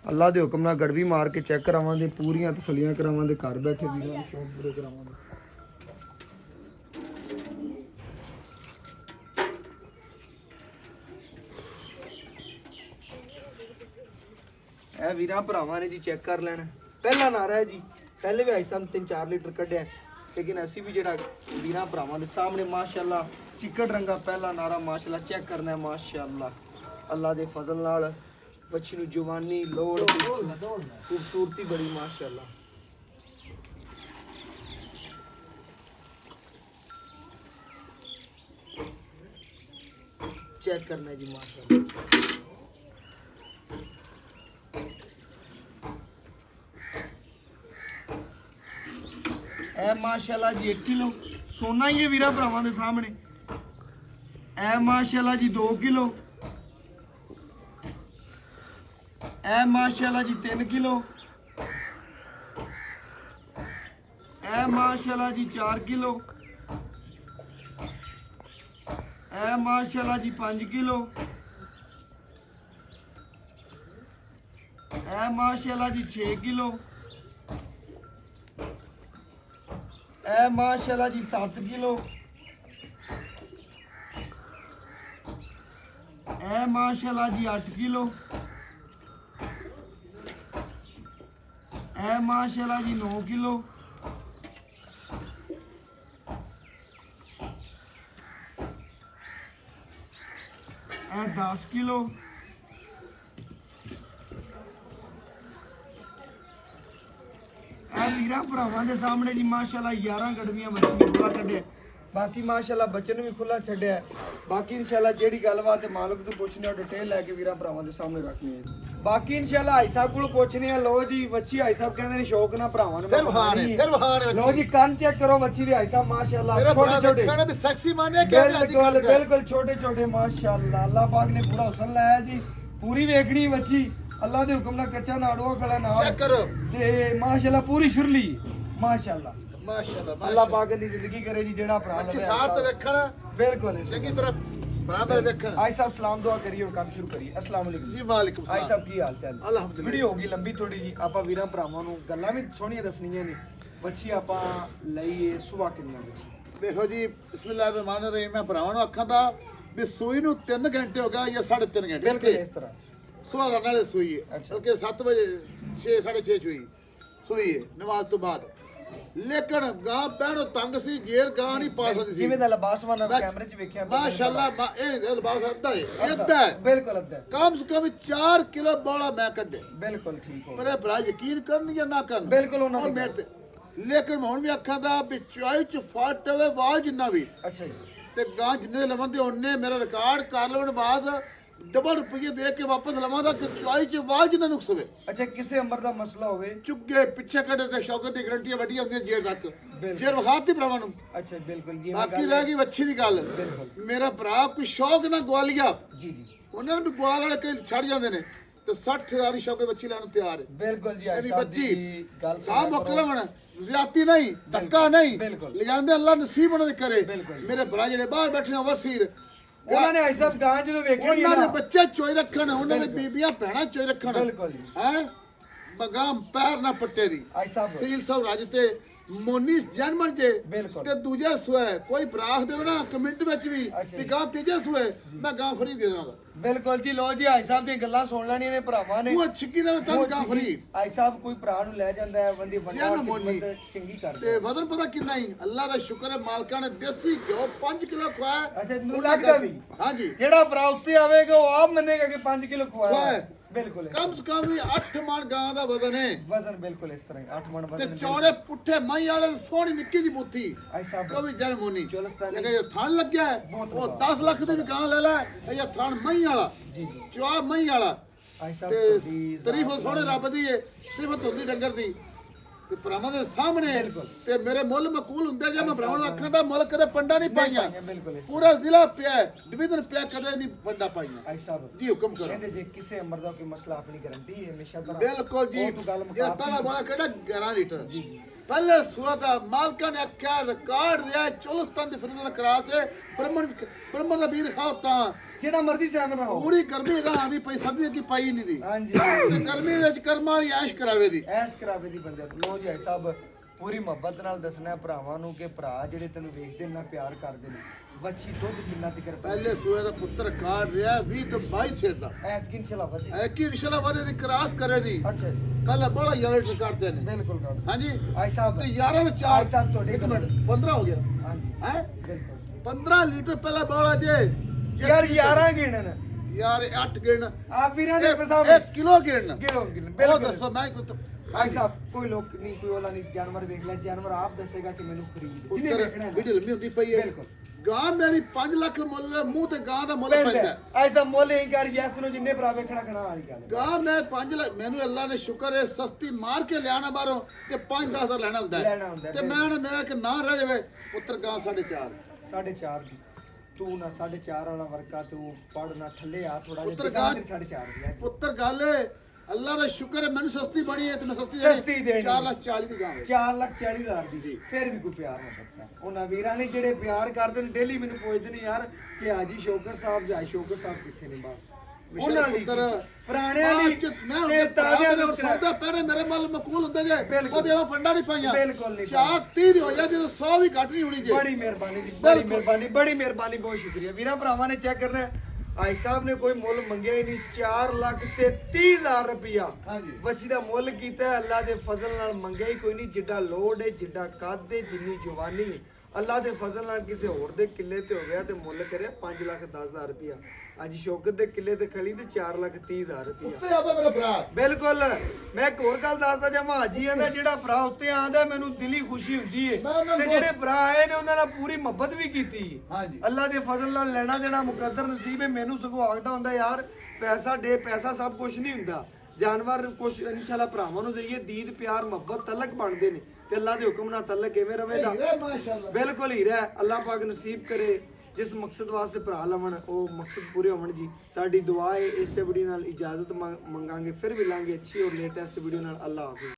ਅੱਲਾ ਦੇ ਹੁਕਮ ਨਾਲ ਗੜਵੀ ਮਾਰ ਕੇ ਚੈੱਕ ਕਰਾਵਾਂਗੇ, ਪੂਰੀਆਂ ਤਸੱਲੀਆਂ ਕਰਾਵਾਂਗੇ, ਘਰ ਬੈਠੇ ਵੀਰਾਂ ਨੂੰ ਸ਼ੌਕ ਪੂਰੇ ਕਰਾਵਾਂਗੇ। ਇਹ ਵੀਰਾਂ ਭਰਾਵਾਂ ਨੇ ਜੀ ਚੈੱਕ ਕਰ ਲੈਣਾ। ਪਹਿਲਾ ਨਾਰਾ ਹੈ ਜੀ, ਪਹਿਲੇ ਵੀ ਆਈ ਸਾਂ 3-4 ਲੀਟਰ ਕੱਢਿਆ। ਲੇਕਿਨ ਅਸੀਂ ਵੀ ਜਿਹੜਾ ਵੀਰਾਂ ਭਰਾਵਾਂ ਦੇ ਸਾਹਮਣੇ ਮਾਸ਼ਾਅੱਲਾ ਚਿੱਕੜ ਰੰਗਾ ਪਹਿਲਾ ਨਾਰਾ ਮਾਸ਼ਾਅੱਲਾ ਚੈੱਕ ਕਰਨਾ ਹੈ ਮਾਸ਼ਾਅੱਲਾ ਅੱਲਾ ਦੇ ਫਜ਼ਲ ਨਾਲ ਬੱਚੀ ਨੂੰ ਜਵਾਨੀ ਲੋੜ ਖੂਬਸੂਰਤੀ ਬੜੀ ਮਾਸ਼ਾਅੱਲਾ चेक करना है जी माशाल्लाह माशाल्लाह जी 1 किलो सोना ही है वीरा भरावां दे सामने माशाल्लाह जी 2 किलो माशाल्लाह जी 3 किलो माशाल्लाह जी 4 किलो माशाल्लाह जी 5 किलो माशाल्लाह जी 6 किलो माशाल्लाह जी 7 किलो माशाल्लाह जी 8 किलो माशाल्लाह जी 9 किलो ए 10 किलो वीरा भरावां दे सामने जी माशाल्लाह 11 गड़वियां बच्चियां खुला छड्डिया बाकी माशाल्लाह बच्चे नूं भी खुला छड्डिया बाकी इंशाल्लाह जेड़ी गलबात है मालिक तों पुछनी है डिटेल लेके वीरा भरावां दे सामने रखनी है बाकी इंशाल्लाह हाई साहब कोल पुछने आ लो जी बच्ची हाई साहब कहंदे ने शौक ना भरावां नूं फिर वहाने लो जी कान चेक करो बच्ची दे हाई साहब माशाल्लाह छोटे छोटे खाना भी सेक्सी माने क्या बिल्कुल छोटे छोटे माशाल्लाह अल्लाह पाक ने पूरा हुस्न लाया जी पूरी वेखनी बच्ची अल्लाह दे हुक्म नाल कच्चा नाड़ुआ खड़ा ना चेक करो ते माशाल्लाह पूरी शुरली माशाल्लाह माशाल्लाह अल्लाह पाक दी जिंदगी करे जी जेड़ा भरा अच्छी साथ वेखण बिल्कुल चंगी तरह बराबर वेखण आई साहब सलाम दुआ करिए और काम शुरू करिए अस्सलाम वालेकुम जी वालेकुम आई सलाम साहब की हाल चाल अल्हम्दुलिल्लाह वीडियो होगी लंबी थोड़ी जी आपा वीरां भरावां ਨੂੰ ਗੱਲਾਂ ਵੀ ਸੋਹਣੀਆਂ ਦੱਸਣੀਆਂ ਨੇ ਬੱਚੀ ਆਪਾਂ ਲਈਏ ਸੁਬਾ ਕਿੰਨਾ ਬੱਚੀ देखो जी बिस्मिल्लाह रहमान रहीम मैं भरावां ਨੂੰ ਅੱਖਾਂ ਦਾ ਵੀ ਸੂਈ ਨੂੰ 3 ਘੰਟੇ ਹੋ ਗਿਆ ਜਾਂ 3.5 ਘੰਟੇ ਬਿਲਕੁਲ ਇਸ ਤਰ੍ਹਾਂ ਸੁਬਹ ਦਾ ਨਾਲੇ ਸੂਈ ਹੈ अच्छा। ਬਲਕਿ 7 ਵਜੇ 6 6:30 ਸੂਈ ਹੈ ਨਮਾਜ਼ ਤੋਂ ਬਾਅਦ ਲੇਕਿਨ ਗਾਂ ਪੈਣੋ ਤੰਗ ਸੀ ਜੇਰ ਗਾਂ ਨਹੀਂ ਪਾਸ ਹੁੰਦੀ ਸੀ ਜਿਵੇਂ ਦਾ ਲਿਬਾਸ ਵਾਨਾ ਕੈਮਰੇ 'ਚ ਵੇਖਿਆ ਮਾਸ਼ਾਅੱਲਾ ਇਹ ਲਿਬਾਸ ਅੱਧਾ ਹੈ ਅੱਧਾ ਹੈ ਬਿਲਕੁਲ ਅੱਧਾ ਕਮ ਸੇ ਕਮ 4 ਕਿਲੋ ਬੋਲਾ ਮੈਂ ਕੱਢੇ ਬਿਲकुल ठीक हो ਪਰ ਇਹ ਭਰਾ ਯਕੀਨ ਕਰਨ ਜਾਂ ਨਾ ਕਰਨ ਬਿਲਕੁਲ ਉਹਨਾਂ ਦੀ ਔਰ ਮੇਰੇ ਤੇ ਲੇਕਿਨ ਹੁਣ ਵੀ ਅੱਖਾਂ ਦਾ ਵੀ ਚੁਆਈ ਚ ਫਟ ਹੋਵੇ ਵਾਲ ਜਿੰਨਾ ਵੀ ਅੱਛਾ ਜੀ ਤੇ ਗਾਂ ਜਿੰਨੇ ਲਵੰਦੇ ਉਹਨੇ ਮੇਰਾ ਰਿਕਾਰਡ ਕਰ ਲਵਣ ਬਾਅਦ ਡਬਲ ਰੁਪਏ ਦੇ ਕੇ ਵਾਪਸ ਲਵਾਂਦਾ ਕਿ ਚੁਆਈ ਚ ਵਾਲ ਜਿੰਨਾ ਨੁਕਸ ਹੋਵੇ ਅੱਛਾ ਕਿਸੇ ਅੰਬਰ ਦਾ ਮਸਲਾ ਹੋਵੇ ਚੁੱਗੇ ਪਿੱਛੇ ਕੱਢੇ ਤੇ ਸ਼ੌਕਤ ਦੀ ਗਰੰਟੀਆਂ ਵੱਡੀਆਂ ਹੁੰਦੀਆਂ ਜੇਰ ਤੱਕ ਜੇਰ ਵਖਾਤੀ ਭਰਾਵਾਂ ਨੂੰ ਅੱਛਾ ਬਿਲकुल ਜੀ ਬਾਕੀ ਰਹਿ ਗਈ ਵੱਛੀ ਦੀ ਗੱਲ ਮੇਰਾ ਭਰਾ ਕੋਈ ਸ਼ੌਕ ਨਾ ਗਵਾਲੀਆ ਜੀ ਜੀ ਉਹਨਾਂ ਨੂੰ ਵੀ ਗਵਾਲ ਵਾਲੇ ਕਈ ਛੱਡ ਜਾਂਦੇ ਨੇ ਤੇ 60,000 ਦੀ ਸ਼ੌਕੇ ਬੱਚੀ ਲੈਣ ਨੂੰ ਤਿਆਰ ਹੈ ਬਿਲकुल ਜੀ ਇਹਦੀ ਸਾਹਿਬ ਬੱਚੀ ਦੀ ਗੱਲ ਸਾਹ ਮੁੱਕ ਲਵਣ ਜ਼ਿਆਤੀ ਨਹੀਂ ਧੱਕਾ ਨਹੀਂ ਬਿਲਕੁਲ। ਲਿਜਾਂਦੇ ਅੱਲਾ ਨਸੀਬ ਉਹਨਾਂ ਦੇ ਕਰੇ ਬਿਲਕੁਲ। ਮੇਰੇ ਭਰਾ ਜਿਹੜੇ ਬਾਹਰ ਬੈਠੇ ਨੇ ਵਰਸੀਰ ਉਹਨਾਂ ਨੇ ਸਾਹਿਬ ਗਾਂ ਜਦੋਂ ਵੇਖਿਆ ਉਹਨਾਂ ਦੇ ਬੱਚੇ ਚੋਈ ਰੱਖਣ ਉਹਨਾਂ ਦੇ ਬੀਬੀਆਂ ਭੈਣਾਂ ਚੋਈ ਰੱਖਣ ਬਿਲकुल ਜੀ ਹੈ ਬਗਾਮ ਪੈਰ ਨਾ ਪੱਟੇ ਦੀ ਆਈ ਸਾਹਿਬ ਸੀਲ ਸਾਹਿਬ ਰਾਜ ਤੇ ਮੋਨੀ ਜਨਮਨ ਜੇ ਬਿਲकुल। ਤੇ ਦੂਜੇ ਸੂਏ ਕੋਈ ਬਰਾਖ ਦੇਵੇ ਨਾ ਕਮੈਂਟ ਵਿੱਚ ਵੀ ਅੱਛਾ ਵੀ ਜੀ। ਗਾਂ ਤੀਜੇ ਸੂਏ ਮੈਂ ਗਾਂ ਫਰੀ ਦੇ ਦਾਂਗਾ ਬਿਲकुल ਜੀ ਲੋ ਜੀ ਆਈ ਸਾਹਿਬ ਦੀਆਂ ਗੱਲਾਂ ਸੁਣ ਲੈਣੀਆਂ ਨੇ ਭਰਾਵਾਂ ਨੇ ਉਹ ਛਿੱਕੀ ਦਾ ਤਾਂ ਗਾਂ ਫਰੀ ਆਈ ਸਾਹਿਬ ਕੋਈ ਭਰਾ ਨੂੰ ਲੈ ਜਾਂਦਾ ਹੈ ਬੰਦੀ ਜਨ ਬੰਦਾ ਮੋਨੀ। ਚੰਗੀ ਕਰਦਾ ਤੇ ਵਜ਼ਨ ਪਤਾ ਕਿੰਨਾ ਹੀ ਅੱਲਾ ਦਾ ਸ਼ੁਕਰ ਹੈ ਮਾਲਕਾਂ ਨੇ ਦੇਸੀ ਘਿਓ 5 ਕਿਲੋ ਖਵਾਇਆ ਅੱਛਾ ਮੈਨੂੰ ਲੱਗਦਾ ਵੀ ਹਾਂਜੀ ਜਿਹੜਾ ਭਰਾ ਉੱਤੇ ਆਵੇਗਾ ਉਹ ਆਪ ਮੰਨੇਗਾ ਕਿ 5 ਕਿਲੋ ਖਵਾਇਆ ਖਵਾਇਆ। ਬਿਲकुल ਕਮ ਸੇ ਕਮ ਵੀ 8 ਮਣ ਗਾਂ ਦਾ ਵਜ਼ਨ ਹੈ ਵਜ਼ਨ ਬਿਲकुल ਇਸ ਤਰ੍ਹਾਂ 8 ਮਣ ਤੇ ਵਜ਼ਨ ਚੌੜੇ ਪੁੱਠੇ ਮਾਈ ਵਾਲੇ ਸੋਹਣੀ ਨਿੱਕੀ ਜੀ ਬੁੱਥੀ ਆਈ ਸਾਹਿਬ ਕਵੀ ਜਨ ਮੋਨੀ ਚੋਲਸਤਾਨੀ। ਲੇਕਿਨ ਇਹ ਥਣ ਲੱਗਿਆ ਹੈ, ਬਹੁਤ ਉਹ ਲੰਬਾ। 10 ਲੱਖ ਦੀ ਵੀ ਗਾਂ ਲੈ ਲੈ ਇਹ ਥਣ ਮਈ ਵਾਲਾ ਜੀ ਜੀ ਚਵਾ ਮਈ ਵਾਲਾ ਆਈ ਸਾਹਿਬ ਤੇ ਤੁਹਾਡੀ ਤਾਰੀਫ ਜ਼ਾਤ ਸੋਹਣੇ ਰੱਬ ਦੀ ਹੈ ਸਿਫਤ ਹੁੰਦੀ ਡੰਗਰ ਦੀ ਤੇ ਭਰਾਵਾਂ ਦੇ ਸਾਹਮਣੇ ਬਿਲਕੁਲ। ਤੇ ਮੇਰੇ ਮੁੱਲ ਮਕੂਲ ਹੁੰਦੇ ਜੇ ਮੈਂ ਭਰਾਵਾਂ ਨੂੰ ਅੱਖਾਂ ਦਾ ਮੁੱਲ ਕਦੇ ਪੰਡਾ ਨਹੀਂ ਪਾਈਆਂ ਬਿਲकुल ਇਸ ਪੂਰਾ ਜ਼ਿਲ੍ਹਾ ਪਿਆ ਡਿਵੀਜ਼ਨ ਪਿਆ ਕਦੇ ਨਹੀਂ ਪੰਡਾ ਪਾਈਆਂ ਆਈ ਸਾਹਿਬ ਜੀ ਹੁਕਮ ਕਰੋ ਕਹਿੰਦੇ ਜੇ ਕਿਸੇ ਅੰਮ੍ਰਿਤ ਦਾ ਕੋਈ ਮਸਲਾ ਆਪਣੀ ਗਾਰੰਟੀ ਹੈ ਹਮੇਸ਼ਾ ਤਰ੍ਹਾਂ ਬਿਲਕੁਲ ਜੀ ਉਹ ਤੋਂ ਗੱਲ ਜਿਹੜਾ ਮੁਕਾਤੀ ਪਹਿਲਾ ਬੋਲਾ ਕਿਹੜਾ 11 ਲੀਟਰ ਜੀ ਜੀ ਪਹਿਲੇ ਸੂਆ ਦਾ ਮਾਲਕਾਂ ਨੇ ਆਖਿਆ ਰਿਕਾਰਡ ਰਿਹਾ ਚੋਲਸਤਾਨ ਦੀ ਫਰੀਦ ਦਾ ਕਰਾਸ ਹੈ ਬ੍ਰਹਮਣ ਦਾ ਵੀਰ ਖਾਓ ਤਾਂ ਜਿਹੜਾ ਮਰਜ਼ੀ ਸਹਿਮਤ ਰਹੋ ਪੂਰੀ ਗਰਮੀ ਗਾਂ ਆਂਦੀ ਪਈ ਸਰਦੀ ਕੀ ਪਾਈ ਨਹੀਂ ਦੀ ਹਾਂਜੀ ਤੇ ਗਰਮੀ ਦੇ ਵਿੱਚ ਕਰਮਾਂ ਵਾਲੀ ਐਸ਼ ਕਰਾਵੇ ਦੀ ਐਸ ਕਰਾਵੇ ਦੀ ਬੰਦੇ ਲੋ ਜੀ ਆਈ ਸਾਹਿਬ ਪੂਰੀ ਮੁਹੱਬਤ ਨਾਲ ਦੱਸਣਾ ਭਰਾਵਾਂ ਨੂੰ ਕਿ ਭਰਾ ਜਿਹੜੇ ਤੈਨੂੰ ਵੇਖਦੇ ਨਾ ਪਿਆਰ ਕਰਦੇ ਨੇ ਵੱਛੀ ਦੁੱਧ ਕਿੰਨਾ ਤਿਕਰ ਪਹਿਲੇ ਸੂਏ ਦਾ ਪੁੱਤਰ ਕਾੜ ਰਿਹਾ 20 ਤੋਂ 22 ਛੇੜ ਦਾ ਐਤਕੀ ਇਨਸ਼ਾਅੱਲਾ ਵਧੇ ਐ ਕਿ ਇਨਸ਼ਾਅੱਲਾ ਵਾਦੇ ਦੀ ਕਰਾਸ ਕਰੇ ਦੀ ਅੱਛਾ ਜੀ ਕੱਲ ਬੜਾ ਯਾਰ ਕਰਦੇ ਨੇ ਬਿਲਕੁਲ ਕਰ ਹਾਂਜੀ ਆਈ ਸਾਹਿਬ ਤੇ ਯਾਰਾਂ ਦੇ ਚਾਰ ਆਈ ਸਾਹਿਬ ਤੁਹਾਡੇ ਇੱਕ ਮਿੰਟ 15 ਹੋ ਗਿਆ ਹਾਂਜੀ ਹੈ ਬਿਲਕੁਲ 15 ਲੀਟਰ ਪਹਿਲਾਂ ਬੋਲਾ ਜੇ ਯਾਰ 11 ਗਿਣਨ ਯਾਰ 8 ਗਿਣ ਆ ਵੀਰਾਂ ਦੇ ਪਸਾਉ 1 ਕਿਲੋ ਗਿਣ ਗਿਣੋ ਉਹ ਬਿਲਕੁਲ ਦੱਸੋ ਮੈਂ ਕੋਈ ਭਾਈ ਸਾਹਿਬ ਕੋਈ ਲੋਕ ਨਹੀਂ ਕੋਈ ਵਾਲਾ ਨਹੀਂ ਜਾਨਵਰ ਵੇਖ ਲੈ ਜਾਨਵਰ ਆਪ ਦੱਸੇਗਾ ਕਿ ਮੈਨੂੰ ਖਰੀਦ ਜਿਹਨੇ ਉੱਤਰ ਵੇਖਣਾ ਹੈ ਵੀਡੀਓ ਲੰਮੀ ਹੁੰਦੀ ਪਈ ਹੈ ਬਿਲਕੁਲ ਗਾਂ ਮੇਰੀ 5 ਲੱਖ ਮੁੱਲ ਹੈ, ਮੂੰਹ ਤੇ ਗਾਂ ਦਾ ਮੁੱਲ ਪੈਂਦਾ ਪੈਂਦਾ ਐਸਾ ਮੁੱਲ ਹੀ ਕਰ ਯੈਸ ਨੂੰ ਜਿੰਨੇ ਭਰਾ ਵੇਖਣਾ ਖਣਾ ਵਾਲੀ ਗੱਲ ਹੈ। ਗਾਂ ਮੈਂ 5 ਲੱਖ ਮੈਨੂੰ ਅੱਲਾ ਨੇ ਸ਼ੁਕਰ ਹੈ ਸਸਤੀ ਮਾਰ ਕੇ ਲਿਆਣਾ ਬਾਹਰੋਂ ਤੇ 5-10 ਹਜ਼ਾਰ ਲੈਣਾ ਹੁੰਦਾ ਲੈਣਾ ਹੁੰਦਾ ਤੇ ਮੈਂ ਮੇਰਾ ਕਿ ਨਾ ਰਹਿ ਜਾਵੇ ਪੁੱਤਰ ਗਾਂ 4.5 4.5 ਦੀ ਤੂੰ ਨਾ 4.5 ਵਾਲਾ ਵਰਕਾ ਤੂੰ ਪੜ ਨਾ ਥੱਲੇ ਆ ਥੋੜਾ ਜਿਹਾ ਪੁੱਤਰ ਦੁਕਾਨ ਗਾਂ- ਤੇ 4.5 ਦੀ ਹੈ ਪੁੱਤਰ ਗੱਲ ਹੈ ਅੱਲਾ ਦਾ ਸ਼ੁਕਰ ਹੈ ਮੈਨੂੰ ਸਸਤੀ ਬਣੀ ਹੈ ਤੇ ਮੈਂ ਸਸਤੀ ਦੇਣੀ। 4,40,000 ਦੀ ਗਾਂ ਹੈ 4,40,000 ਦੀ ਫਿਰ ਵੀ ਕੋਈ ਪਿਆਰ ਨਾ ਕਰਦਾ ਉਹਨਾਂ ਵੀਰਾਂ ਨੇ ਜਿਹੜੇ ਪਿਆਰ ਕਰਦੇ ਨੇ ਡੇਲੀ ਮੈਨੂੰ ਪੁੱਛਦੇ ਨੇ ਯਾਰ ਕਿ ਹਾਜੀ ਸ਼ੌਕਤ ਸਾਹਿਬ ਜਾਂ ਸ਼ੌਕਤ ਸਾਹਿਬ ਕਿੱਥੇ ਨੇ ਬਸ ਉਹਨਾਂ ਲਈ ਪੁੱਤਰ ਪੁਰਾਣਿਆਂ ਲਈ ਮੈਂ ਤੇ ਤਾਜ਼ਿਆਂ ਦੇ ਦੇ ਸੌਦਾ ਪਹਿਲੇ ਮੇਰੇ ਮੱਲ ਮਕੂਲ ਹੁੰਦੇ ਜੇ ਬਿਲਕੁਲ। ਉਹਦੇ ਵਾ ਫੰਡਾ ਨਹੀਂ ਪਾਈਆਂ ਬਿਲਕੁਲ ਨਹੀਂ 4:30 ਦੀ ਹੋ ਜਾ ਜਦੋਂ 100 ਵੀ ਘੱਟ ਨਹੀਂ ਹੋਣੀ ਜੇ ਬੜੀ ਮਿਹਰਬਾਨੀ ਜੀ ਬਿਲਕੁਲ। ਬੜੀ ਮਿਹਰਬਾਨੀ ਬਹੁਤ ਸ਼ੁਕਰੀਆ ਵੀਰਾਂ ਭਰਾਵਾਂ ਨੇ ਚੈੱਕ ਕਰਨਾ ਹੈ। ਆਈ ਸਾਹਿਬ ਨੇ ਕੋਈ ਮੁੱਲ ਮੰਗਿਆ ਹੀ ਨਹੀਂ 4,33,000 ਰੁਪਇਆ ਹਾਂਜੀ। ਬੱਚੀ ਦਾ ਮੁੱਲ ਕੀਤਾ ਹੈ, ਅੱਲਾ ਦੇ ਫਜ਼ਲ ਨਾਲ ਮੰਗਿਆ ਹੀ ਕੋਈ ਨਹੀਂ ਜਿੱਡਾ ਲੋਡ ਹੈ ਜਿੱਡਾ ਕੱਦ ਹੈ ਜਿੰਨੀ ਜਵਾਨੀ ਹੈ ਅੱਲਾ ਦੇ ਫਜ਼ਲ ਨਾਲ ਕਿਸੇ ਹੋਰ ਦੇ ਕਿੱਲੇ ਤੇ ਹੋ ਗਿਆ ਤੇ ਮੁੱਲ ਕਰਿਆ 5,10,000 ਰੁਪਇਆ ਅੱਜ ਸ਼ੌਕਤ ਦੇ ਕਿੱਲੇ ਤੇ ਖੜੀ ਤੇ 4,30,000 ਰੁਪਇਆ ਉੱਤੇ ਆਵੇ ਮੇਰਾ ਭਰਾ ਬਿਲਕੁਲ ਮੈਂ ਇੱਕ ਹੋਰ ਗੱਲ ਦੱਸਦਾ ਜਾਵਾਂ ਹਾਜੀਆਂ ਦਾ ਜਿਹੜਾ ਭਰਾ ਉੱਤੇ ਆਂਦਾ ਮੈਨੂੰ ਦਿਲੀ ਖੁਸ਼ੀ ਹੁੰਦੀ ਏ ਮੈਂ ਉਹਨਾਂ ਤੇ ਨੂੰ- ਜਿਹੜੇ ਭਰਾ ਆਏ ਨੇ ਉਹਨਾਂ ਨਾਲ ਪੂਰੀ ਮੁਹੱਬਤ ਵੀ ਕੀਤੀ ਏ। ਹਾਂਜੀ। ਅੱਲਾ ਦੇ ਫਜ਼ਲ ਨਾਲ ਲੈਣਾ ਦੇਣਾ ਮੁਕੱਦਰ ਨਸੀਬ ਹੈ ਮੈਨੂੰ ਸਗੋਂ ਆਖਦਾ ਹੁੰਦਾ ਯਾਰ ਪੈਸਾ ਸਭ ਕੁਝ ਨਹੀਂ ਹੁੰਦਾ ਜਾਨਵਰ ਕੁਝ ਇਨਸ਼ਾਅੱਲਾ ਭਰਾਵਾਂ ਨੂੰ ਦੇਈਏ ਦੀਦ ਪਿਆਰ ਮੁਹੱਬਤ ਤਲਕ ਬਣਦੇ ਨੇ ਤੇ ਅੱਲਾ ਦੇ ਹੁਕਮ ਨਾਲ ਤਲਕ ਕਿਵੇਂ ਰਵੇਗਾ ਹੀਰੇ ਮਾਸ਼ਾਅੱਲਾ ਬਿਲਕੁਲ ਹੀਰਾ ਹੈ। ਅੱਲਾਹ ਪਾਕ ਨਸੀਬ ਕਰੇ ਜਿਸ ਮਕਸਦ ਵਾਸਤੇ ਭਰਾ ਲਵਣ ਉਹ ਮਕਸਦ ਪੂਰੇ ਹੋਣ ਜੀ ਸਾਡੀ ਦੁਆ ਹੈ ਇਸੇ ਵੀਡੀਓ ਨਾਲ ਇਜਾਜ਼ਤ ਮੰਗਾਂਗੇ ਫਿਰ ਮਿਲਾਂਗੇ ਅੱਛੀ ਔਰ ਲੇਟੈਸਟ ਵੀਡੀਓ ਨਾਲ ਅੱਲਾਹ ਹਾਫਿਜ਼।